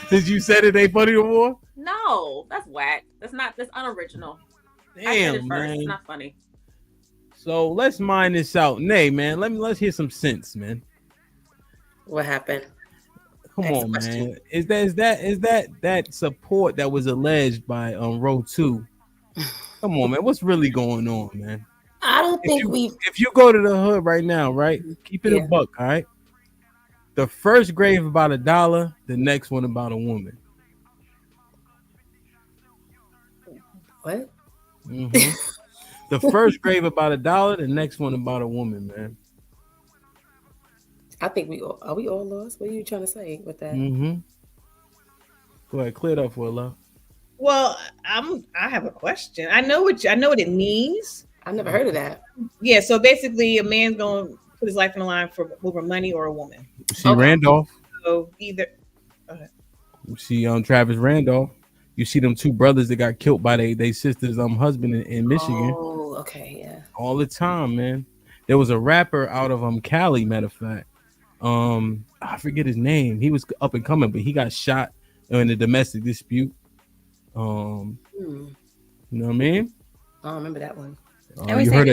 Since you said it ain't funny no more? No, that's whack. That's unoriginal. I said it Damn, first. It's man. not funny. So let's mine this out. Nay, man, let's hear some sense, man. What happened? Come Next on, question. man. Is that support that was alleged by Row 2? Come on, man. What's really going on, man? I don't think If you go to the hood right now, right? Keep it a Yeah. buck, all right? The first grave about $1, the next one about a woman. What? Mm-hmm. The first grave about $1, the next one about a woman, man. I think we all lost. What are you trying to say with that? Mm-hmm. Go ahead, clear it up for a love. Well, I have a question. I know what it means. I've never heard of that. Yeah, so basically, a man's gonna put his life on the line for over money or a woman. You see Randolph. So either. You see Travis Randolph. You see them two brothers that got killed by they sister's husband in Michigan. Oh, okay, yeah. All the time, man. There was a rapper out of Cali, matter of fact. I forget his name. He was up and coming, but he got shot in a domestic dispute. You know what I mean? I don't remember that one.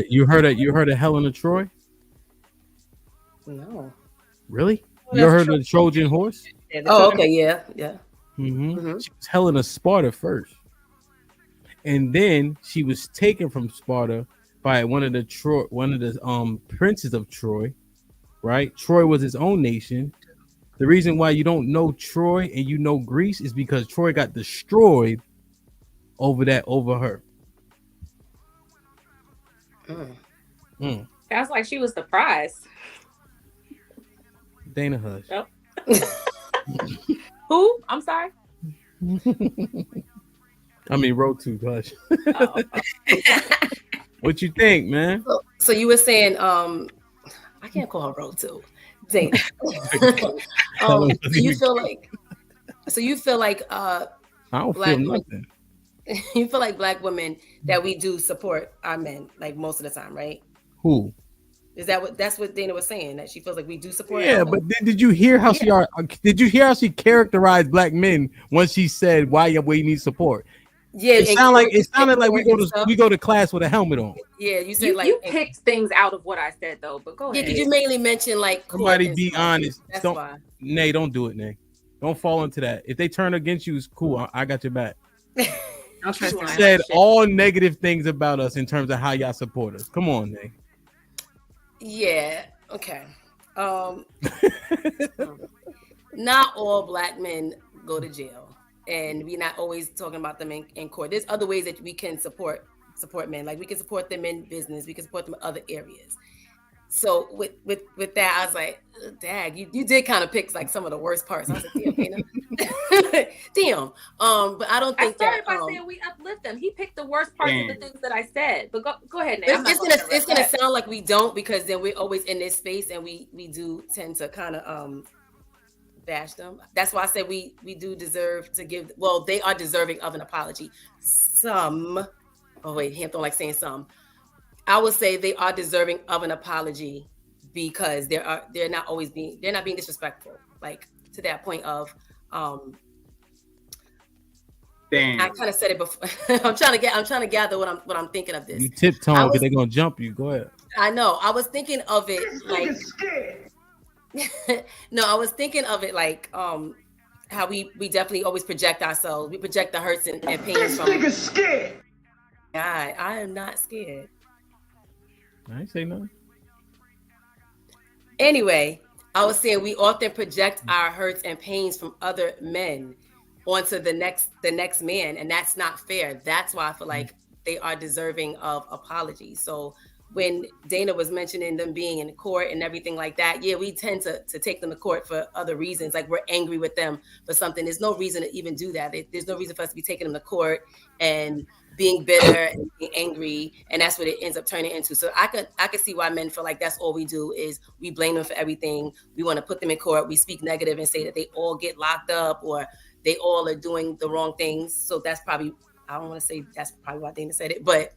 You heard of Helen of Troy? No. Really? You heard of the Trojan horse? Oh, okay, yeah. Mm-hmm. She was Helen of Sparta first, and then she was taken from Sparta by one of the princes of Troy. Right? Troy was his own nation. The reason why you don't know Troy and you know Greece is because Troy got destroyed over her. Sounds like she was the prize. Dana Hush. Yep. Who? I'm sorry. I mean, Row 2 Hush. Oh. What you think, man? So you were saying, I can't call her Row 2. Dana. You feel like I don't black feel nothing. You feel like black women that we do support our men like most of the time, right? Who? That's what Dana was saying, that she feels like we do support? Yeah, but did you hear how she characterized black men when she said why we need support? Yeah, it sounded like we go to class with a helmet on. Yeah, you said you picked things out of what I said though, but go ahead. Yeah, because you mainly mentioned like somebody be honest. That's why. Nay, don't do it, Nay. Don't fall into that. If they turn against you, it's cool. I got your back. You said all negative things about us in terms of how y'all support us. Come on, Nay. Yeah. Okay. Not all black men go to jail, and we're not always talking about them in court. There's other ways that we can support men. Like we can support them in business. We can support them in other areas. So with that, I was like, dag, you did kind of pick like some of the worst parts. I was like, damn, Dana. Damn. But I don't think I started by saying we uplift them. He picked the worst parts of the things that I said. But go ahead, Nate. It's gonna sound like we don't, because then we're always in this space and we do tend to kind of bash them. That's why I said we do deserve to give. Well, they are deserving of an apology. Some. Oh wait, Ham don't like saying some. I would say they are deserving of an apology because they're not being disrespectful, like to that point of Damn. I kind of said it before. I'm trying to gather what I'm thinking of this. You tiptoeing because they're gonna jump you. Go ahead. I know. I was thinking of it like no, I was thinking of it like how we definitely always project ourselves. We project the hurts and pains this from nigga's scared. God, I am not scared. I ain't say nothing. Anyway, I was saying we often project our hurts and pains from other men onto the next man, and that's not fair. That's why I feel like they are deserving of apologies. So when Dana was mentioning them being in court and everything like that, yeah, we tend to take them to court for other reasons. Like we're angry with them for something. There's no reason to even do that. There's no reason for us to be taking them to court and being bitter and being angry, and that's what it ends up turning into. So I could see why men feel like that's all we do is we blame them for everything. We want to put them in court. We speak negative and say that they all get locked up or they all are doing the wrong things. So that's probably, I don't want to say that's probably why Dana said it, but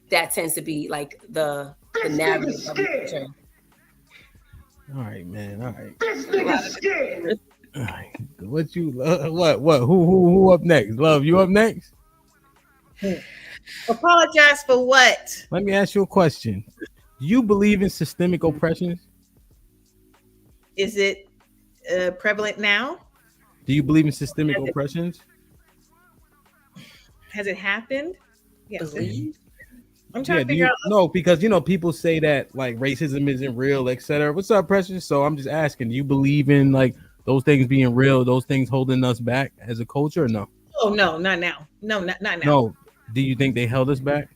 that tends to be like the narrative of the picture. All right, man. All right. This nigga's scared. What you? What? Who up next? Love, you up next? Apologize for what? Let me ask you a question. Do you believe in systemic oppression? Is it prevalent now? Do you believe in systemic oppressions? Has it happened? Yes. Believe? I'm trying Yeah, to figure out. no, because people say that like racism isn't real, etc. What's up, Precious? So I'm just asking, do you believe in like those things being real, those things holding us back as a culture, or no? Oh no, not now. No, not now. No. Do you think they held us back?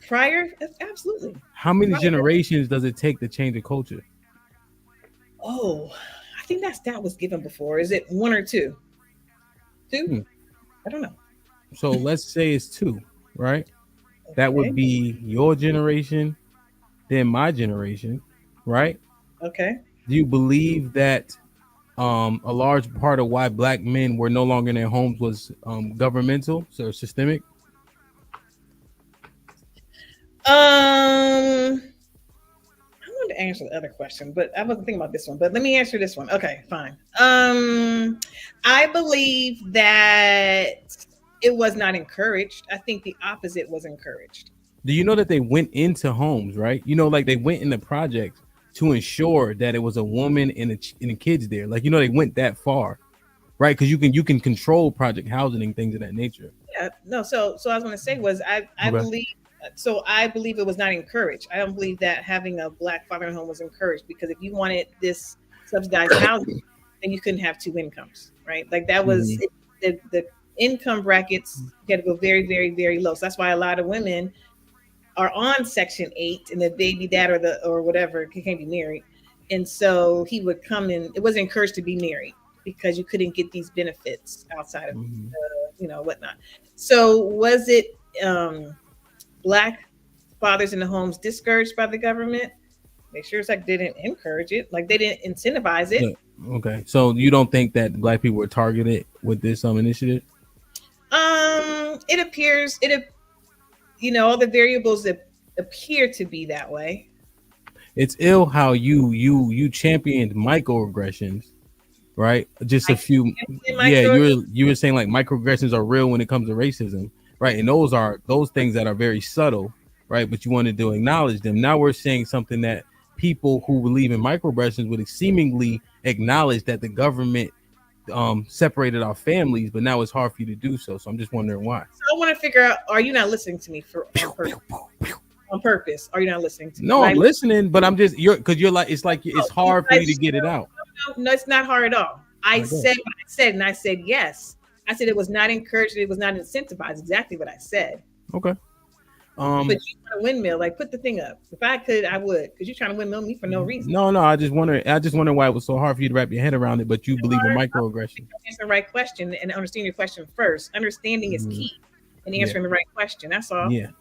Prior, absolutely. How many Prior. generations does it take to change a culture? Oh, I think that was given before. Is it one or two? Two? I don't know. So let's say it's two, right? That would be your generation, then my generation, right? Okay. Do you believe that a large part of why black men were no longer in their homes was governmental, so systemic? I wanted to answer the other question, but I wasn't thinking about this one. But let me answer this one. Okay, fine. I believe that it was not encouraged. I think the opposite was encouraged. Do you know that they went into homes, right? Like they went into projects to ensure that it was a woman and the kids there. Like, they went that far, right? Because you can control project housing and things of that nature. Yeah, no. So I was going to say was I believe. So I believe it was not encouraged. I don't believe that having a black father in home was encouraged, because if you wanted this subsidized housing, then you couldn't have two incomes, right? Like that was the income brackets had to go very, very, very low. So that's why a lot of women are on Section 8 and the baby dad or whatever, he can't be married. And so he would come in. It wasn't encouraged to be married because you couldn't get these benefits outside of whatnot. So was it black fathers in the homes discouraged by the government? They sure as heck didn't encourage it. Like they didn't incentivize it. Yeah. Okay. So you don't think that black people were targeted with this initiative? It appears all the variables that appear to be that way. It's ill how you championed microaggressions, right? Just a few. Yeah, you were saying like microaggressions are real when it comes to racism. Right, and those things that are very subtle, right? But you wanted to acknowledge them. Now we're saying something that people who believe in microaggressions would seemingly acknowledge that the government separated our families, but now it's hard for you to do so. So I'm just wondering why. So I want to figure out: are you not listening to me on purpose? Are you not listening to me? No, I'm listening, but I'm just it's hard for you to get it out. No, it's not hard at all. I said what I said, and I said yes. I said it was not encouraged. It was not incentivized. Exactly what I said. Okay. But you want a windmill? Like put the thing up. If I could, I would. Because you're trying to windmill me for no reason. No. I just wonder why it was so hard for you to wrap your head around it. But you believe in microaggression. Answer the right question and understand your question first. Understanding is key in answering the right question. That's all. Yeah.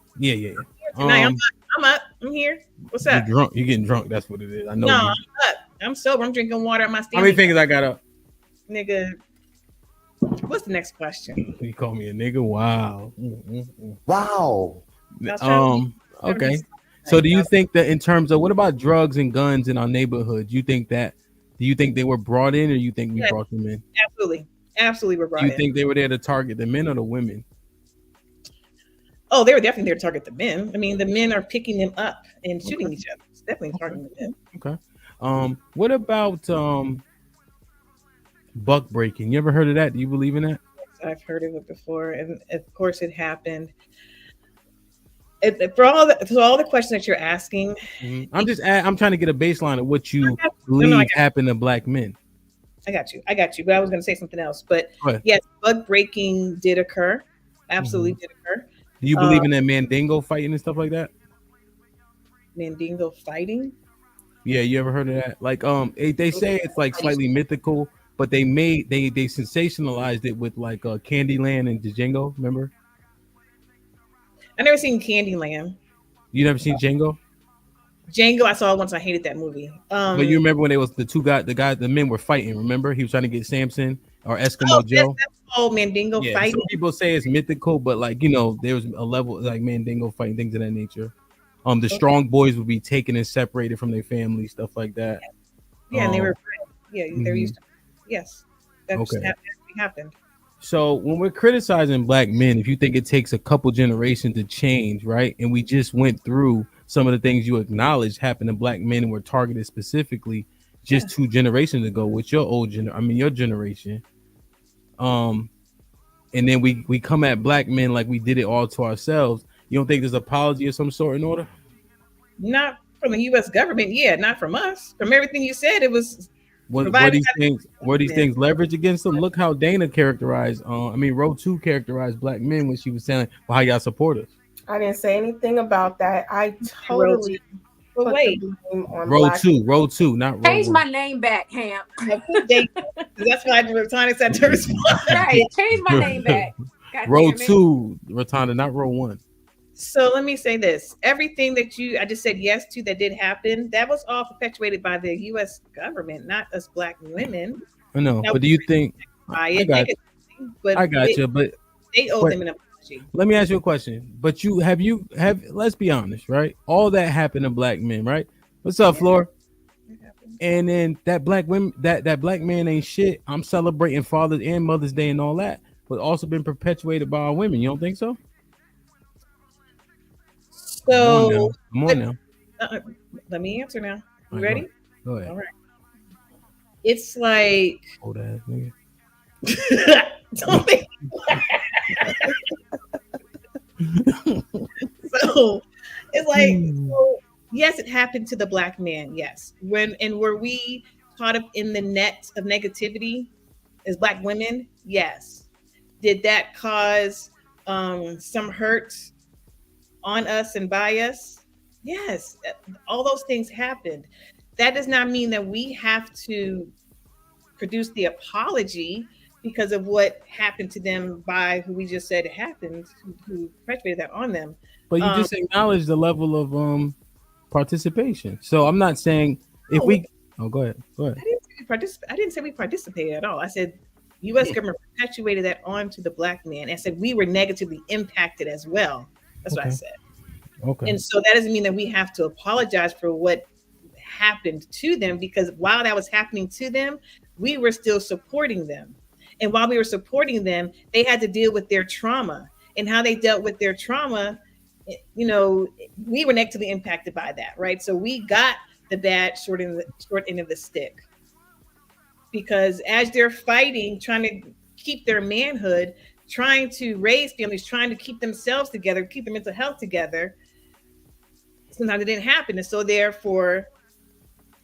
Tonight I'm up. I'm here. What's up? You're drunk. You're getting drunk. That's what it is. I know. No, I'm up. I'm sober. I'm drinking water at my stand. How many fingers I got up? Nigga. What's the next question? You call me a nigga? Wow. Wow. Okay. So do you think that in terms of what about drugs and guns in our neighborhood? Do you think they were brought in, or you think we brought them in? Absolutely were brought in. Do you think they were there to target the men or the women? Oh, they were definitely there to target the men. I mean, the men are picking them up and shooting each other. It's definitely targeting the men. Okay. What about buck breaking? You ever heard of that? Do you believe in that? I've heard of it before, and of course it happened. For all the questions that you're asking, I'm trying to get a baseline of what you believe happened to black men. I got you. But I was going to say something else. But yes, bug breaking did occur. Absolutely did occur. Do you believe in that Mandingo fighting and stuff like that? Mandingo fighting? Yeah, you ever heard of that? Like, they say it's like slightly mythical, but they sensationalized it with like Candyland and Django. Remember? I never seen Candyland. You never seen Django? Django, I saw it once. I hated that movie. But you remember when it was the men were fighting? Remember, he was trying to get Samson or Eskimo Joe. That's called Mandingo fighting. Some people say it's mythical, but there was a level like Mandingo fighting, things of that nature. The strong boys would be taken and separated from their family, stuff like that. Yeah, and they were. Yeah, they're used to. Yes, that Okay. happened. So when we're criticizing black men, if you think it takes a couple generations to change, right? And we just went through some of the things you acknowledged happened to black men and were targeted specifically just 2 generations ago with your your generation. Um, and then we come at black men like we did it all to ourselves. You don't think there's an apology of some sort in order? Not from the U.S. government, yeah, not from us. From everything you said, it was Were provided. these things leverage against them? Look how Dana characterized, Row 2 characterized black men when she was saying, well, how y'all support us. I didn't say anything about that. I totally But put wait, the blame on Row black 2, not Row Change 1. my name back, Hamp. that's why Ratana said to respond. Right. Change my name back. God Row damn it. 2, Rotunda, not Row 1. So let me say this: everything that I just said yes to that did happen, that was all perpetuated by the U.S. government, not us black women. I know, Now, but do you think? I got you, but they owe them an apology. let me ask you a question. But you have let's be honest, right? All that happened to black men, right? What's up, Flora? And then that black black man ain't shit. I'm celebrating Father's and Mother's Day and all that, but also been perpetuated by our women. You don't think so? So come on now. Let me answer now. You Right, ready? Go ahead. All right. It's like Old ass nigga. don't think. So it's like, so, yes, it happened to the black man. Yes. Were we caught up in the net of negativity as black women? Yes. Did that cause some hurt on us and by us? Yes. All those things happened. That does not mean that we have to produce the apology because of what happened to them by who we just said it happened, who perpetuated that on them. But you just acknowledge the level of participation. So I'm not saying if we. Oh, go ahead. I didn't say we participated at all. I said U.S. government perpetuated that onto the black man and said we were negatively impacted as well. That's what I said. Okay. And so that doesn't mean that we have to apologize for what happened to them, because while that was happening to them, we were still supporting them. And while we were supporting them, they had to deal with their trauma, and how they dealt with their trauma. You know, we were negatively impacted by that, right? So we got the bad short end of the stick, because as they're fighting, trying to keep their manhood, trying to raise families, trying to keep themselves together, keep their mental health together, sometimes it didn't happen. And so therefore,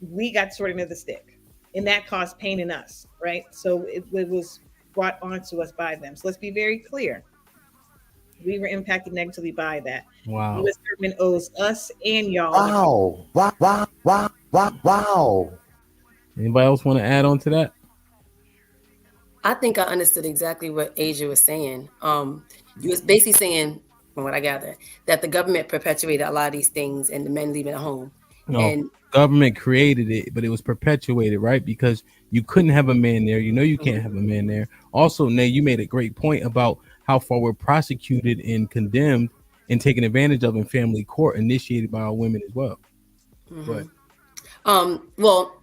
we got short end of the stick, and that caused pain in us, right? So it was brought onto us by them. So let's be very clear. We were impacted negatively by that. Wow. U.S. government owes us and y'all. Wow. Anybody else want to add on to that? I think I understood exactly what Asia was saying. You was basically saying, from what I gather, that the government perpetuated a lot of these things and the men leaving the home. No, and government created it, but it was perpetuated, right? Because you couldn't have a man there. You know you can't have a man there. Also, Nay, you made a great point about how far we're prosecuted and condemned and taken advantage of in family court, initiated by our women as well. Well,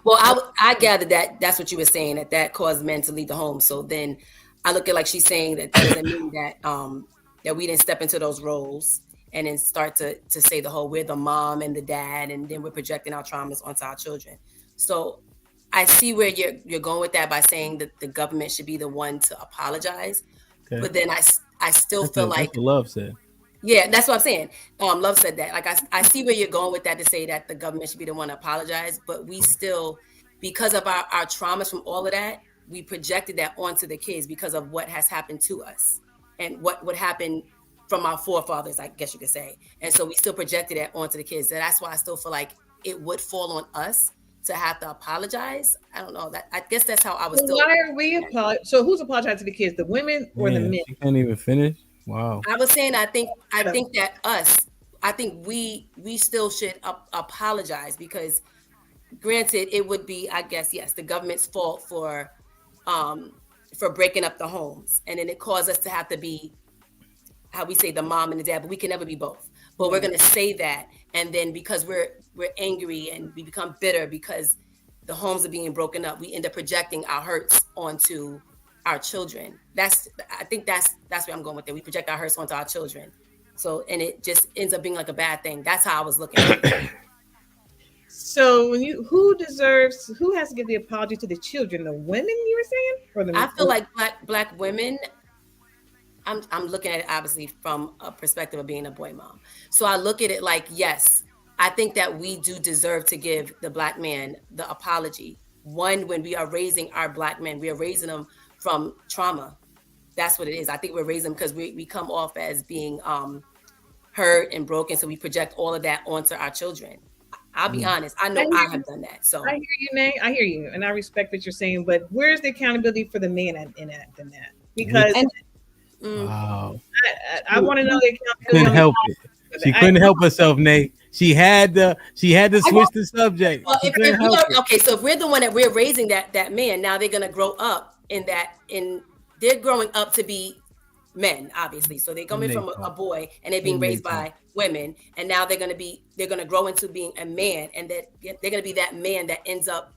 well, I gathered that that's what you were saying, that caused men to leave the home. So then I look at like she's saying that doesn't mean that that we didn't step into those roles and then start to say the whole we're the mom and the dad, and then we're projecting our traumas onto our children. So I see where you're going with that by saying that the government should be the one to apologize. Okay. But then I still feel like that's what Love said. Yeah, that's what I'm saying. Love said that. Like I see where you're going with that, to say that the government should be the one to apologize, but we still, because of our traumas from all of that, we projected that onto the kids because of what has happened to us and what would happen from our forefathers, I guess you could say. And so we still projected that onto the kids. And that's why I still feel like it would fall on us to have to apologize. I don't know. That I guess that's how I was still. Why are we apologizing? So who's apologizing to the kids, the women or the men? You can't even finish. Wow. I was saying, I think we still should apologize, because granted, it would be, I guess, yes, the government's fault for breaking up the homes. And then it caused us to have to be, how we say, the mom and the dad, but we can never be both. But we're going to say that. And then because we're angry and we become bitter because the homes are being broken up. We end up projecting our hurts onto our children. I think that's where I'm going with it. We project our hurts onto our children. So, and it just ends up being like a bad thing. That's how I was looking at it. So when who has to give the apology to the children? The women you were saying? Or the I feel like black women, I'm looking at it obviously from a perspective of being a boy mom. So I look at it like, yes, I think that we do deserve to give the black man the apology. One, when we are raising our black men, we are raising them from trauma. That's what it is. I think we're raising them because we come off as being hurt and broken. So we project all of that onto our children. I'll be honest. I know I have done that. So I hear you, Nay. I hear you, and I respect what you're saying. But where's the accountability for the man in that? Because wow, I want to know the accountability. Couldn't help it. She couldn't help herself, Nate. She had to switch the subject. Well, okay, so if we're the one that we're raising that man, now they're gonna grow up they're growing up to be men, obviously. So they're coming from a boy and they're being raised by women, and now they're gonna grow into being a man, and that they're gonna be that man that ends up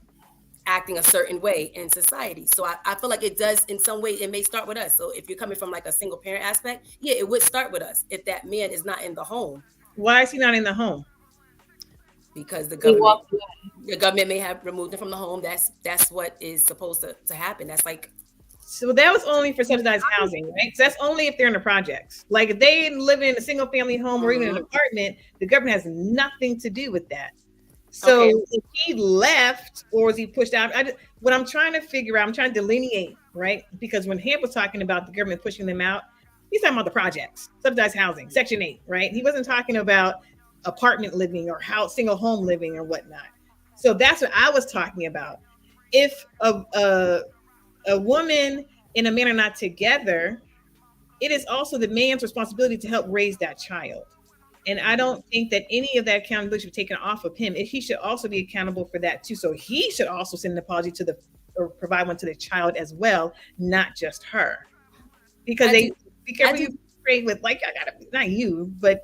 acting a certain way in society. So I feel like it does in some way. It may start with us. So if you're coming from like a single parent aspect, yeah, it would start with us if that man is not in the home. Why is he not in the home? Because the government may have removed him from the home. That's what is supposed to happen. That's like. So that was only for subsidized housing, right? So that's only if they're in the projects. Like if they live in a single family home or even an apartment, the government has nothing to do with that. So if he left or was he pushed out? What I'm trying to figure out, I'm trying to delineate, right? Because when Hamp was talking about the government pushing them out, he's talking about the projects, subsidized housing, Section 8, right? He wasn't talking about apartment living or single home living or whatnot. So that's what I was talking about. If a woman and a man are not together, it is also the man's responsibility to help raise that child. And I don't think that any of that accountability should be taken off of him. He should also be accountable for that too. So he should also send an apology or provide one to the child as well, not just her. Because be careful you pray with, like, not you, but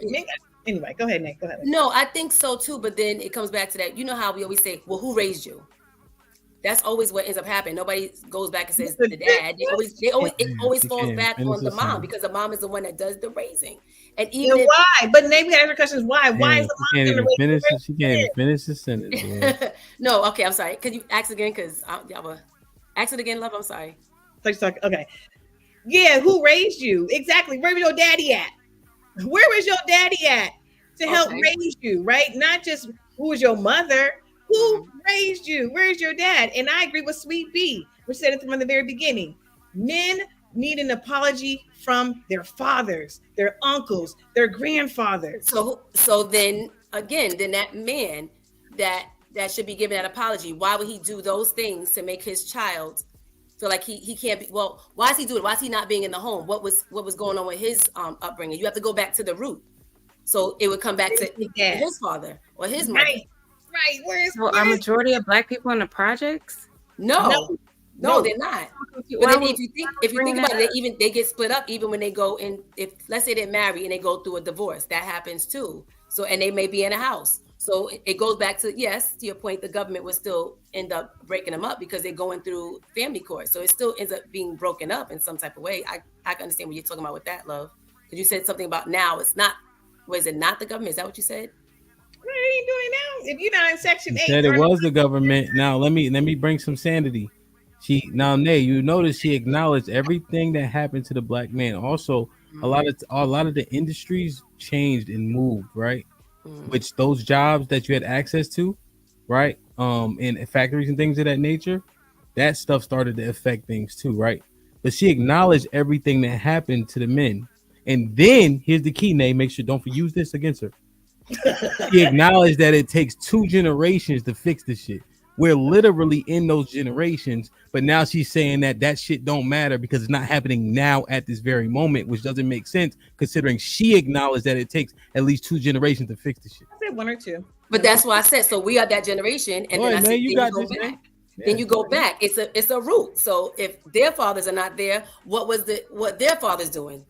anyway, go ahead, Nick. Go ahead. No, I think so too. But then it comes back to that. You know how we always say, well, who raised you? That's always what ends up happening. Nobody goes back and says the dad. It always falls back on the mom, because the mom is the one that does the raising. And even why? But maybe the other question is why? Why is the mom can't even finish it? She can't even finish the sentence. No, okay, I'm sorry. Could you ask again? Because y'all will ask it again, love. I'm sorry. Okay. Yeah, who raised you? Exactly. Where was your daddy at? Where was your daddy at to help raise you? Right? Not just who was your mother. Who raised you? Where's your dad? And I agree with Sweet B. We said it from the very beginning. Men need an apology from their fathers, their uncles, their grandfathers. So then again, that man that should be given that apology, why would he do those things to make his child feel like he can't be? Well, why is he doing it? Why is he not being in the home? What was going on with his upbringing? You have to go back to the root. So it would come back to his father or his mother. Right. Where's a majority of Black people in the projects? No, they're not. But then if you think about it, they get split up even when they go in. If let's say they're married and they go through a divorce, that happens too. So, and they may be in a house. So it goes back to, yes, to your point, the government would still end up breaking them up because they're going through family court. So it still ends up being broken up in some type of way. I can understand what you're talking about with that, love. Because you said something about now it's not. Was it not the government? Is that what you said? What are you doing now? If you're not in Section 8, said it was the government. Now let me bring some sanity. Nay, you notice she acknowledged everything that happened to the black man. Also, a lot of the industries changed and moved, right? Which those jobs that you had access to, right? In factories and things of that nature, that stuff started to affect things too, right? But she acknowledged everything that happened to the men. And then here's the key, Nay, make sure don't use this against her. She acknowledged that it takes 2 generations to fix this shit. We're literally in those generations, but now she's saying that shit don't matter because it's not happening now at this very moment, which doesn't make sense considering she acknowledged that it takes at least 2 generations to fix this shit. I said 1 or 2. But that's why I said, so we are that generation, and then I said, you go back. Then you go back. It's a root. So if their fathers are not there, what their fathers doing?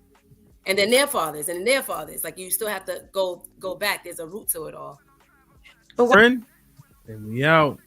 And then their fathers and their fathers. Like, you still have to go back. There's a root to it all. Friend, and we out.